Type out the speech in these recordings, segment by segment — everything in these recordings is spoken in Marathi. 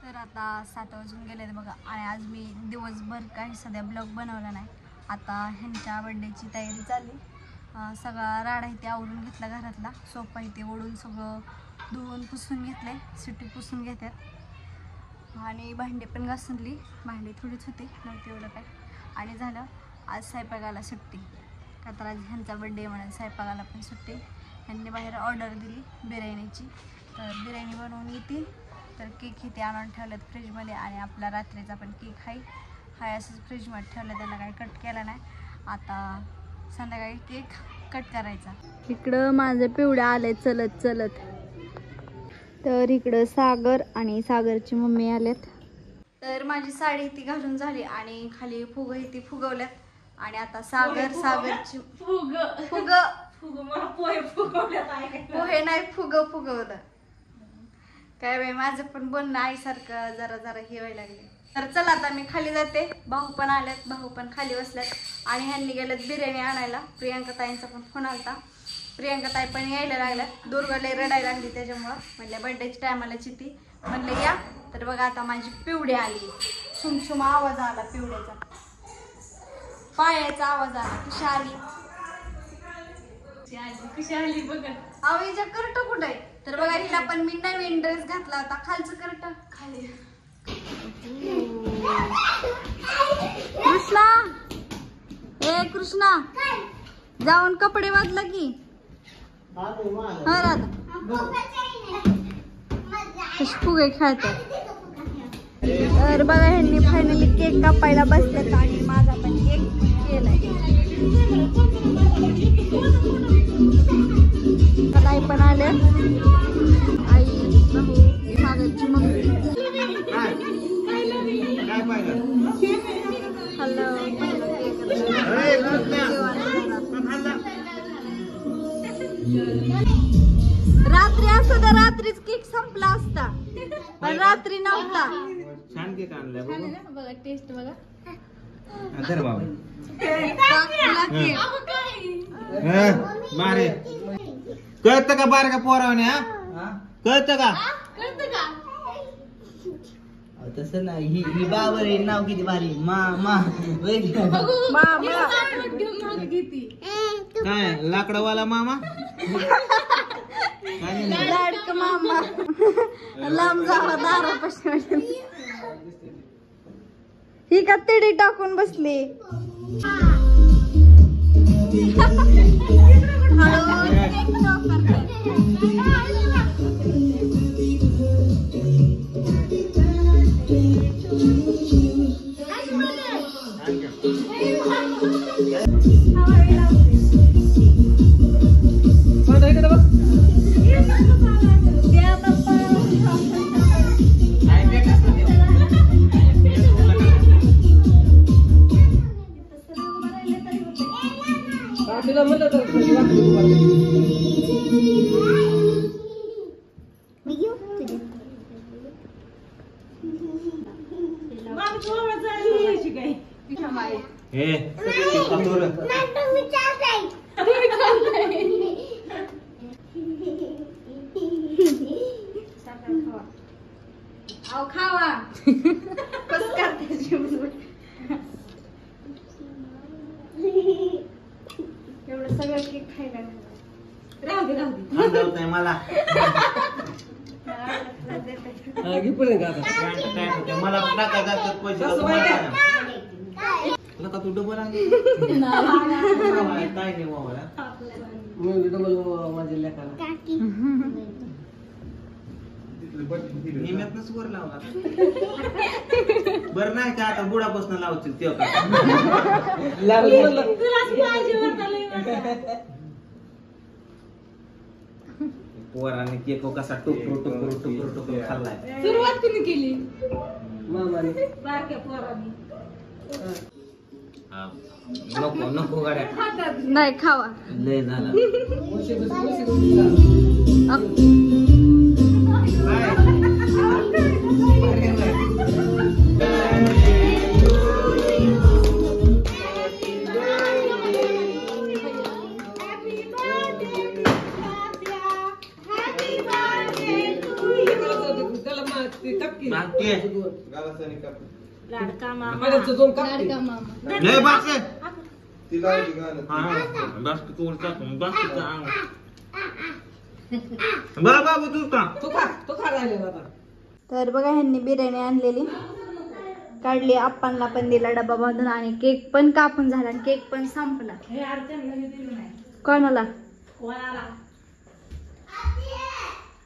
तर आता 7 वाजून गेले बघा आणि आज मी दिवसभर काही सध्या ब्लॉग बनवला नाही. आता ह्यांच्या बर्थडेची तयारी चालली. सगळा राडा इथे आवरून घेतला घरातला. सोफा इथे ओढून सगळं धुवून पुसून घेतले. सिटी पुसून घेतात आणि भांडी पण घासली. भांडी थोडीच होती नव्हती एवढं काय. आणि झालं आज स्वयंपाकाला सुट्टी. का तर आज ह्यांचा बर्थडे म्हणून स्वयंपाकाला पण सुट्टी. ह्यांनी बाहेर ऑर्डर दिली बिर्याणीची. तर बिर्याणी बनवून येते. तर केक इथे आणून ठेवलेत फ्रीजमध्ये आणि आपला रात्रीचा पण केक हाय असंच फ्रीजमध्ये ठेवलं. त्याला काही कट केला नाही. आता संध्याकाळी केक कट करायचा. इकडं माझं पिवळं आलंय चलत चलत. तर इकडं सागर आणि सागरची मम्मी आलेत. तर माझी साडी ती घालून झाली आणि खाली फुग इथे फुगवल्यात. आणि आता सागरची पोहे नाही फुगवलं काय बाई. माझं पण बोलणं आईसारखं जरा हे व्हायला लागले. तर चला आता मी खाली जाते. भाऊ पण आल्यात. भाऊ पण खाली बसल्यात आणि ह्यांनी गेल्यात बिर्याणी आणायला. प्रियांका ताईंचा पण फोन आलता. प्रियांका ताई पण यायला लागल्यात. दुर्गाला रडायला लागली त्याच्यामुळं म्हणल्या बर्थडेच्या टायमाला चिती म्हणलं या. तर बघा आता माझी पिवडी आली. छुमछुम आवाज आला पिवड्याचा. पायाचा आवाज आला. कशी आली बघा. आवीच्या करट कुठे आहे. तर बघा हिला पण मी नवीन ड्रेस घातला होता. खालचं करट खाली. कृष्णा ए कृष्णा जाऊन कपडे वाजला की फुगे खेळतात. तर बघा ह्यांनी फायनली केक कापायला बसलेत आणि माझा पण केक केलाय. आई पण आले. आई भाऊ सागरची मम्मी. हॅलो रात्री असं तर रात्रीच केक संपला असता पण रात्री नव्हता. छान केक आणलाय बघा टेस्ट बघा. कळतं का बारका पोरावने कळतं का तसं नाही. ही बाबर नाव किती भारी. काय लाकडावाला मामा लाडक मामा लांब जावा दारापासून. ही का तिडी टाकून बसली. खावा कस करते एवढं सगळं केक खायला. राहू दे मला मला टाका जातात पैसे का तू डबल काय नाही डबल माझ्या लेखाला वर लावला. बरं नाही का आता बुडापासून लावतील ते पोराने केक कसा टोकरो खाल्लाय. सुरुवात कोणी केली. मामाने बारक्या पोरांनी. नको गाड्या नाही खावा लय झाला. घे. गालासानी काप. लाडका मामा लाडका मामा लय बास आहे. ती लावली गाणं. हा, बास की कोण टाकून, बास की चांग. बरं बाबू तू का तर बघा ह्यांनी बिर्याणी आणलेली काढली, आप्पांना पण दिला डबा बांधून आणि केक पण कापून झाला आणि केक पण संपला. कोणाला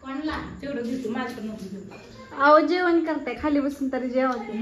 कोणला तेवढं घेतो माझ्याकडे नको घेऊ. अहो जेवण करताय खाली बसून तरी जेवते.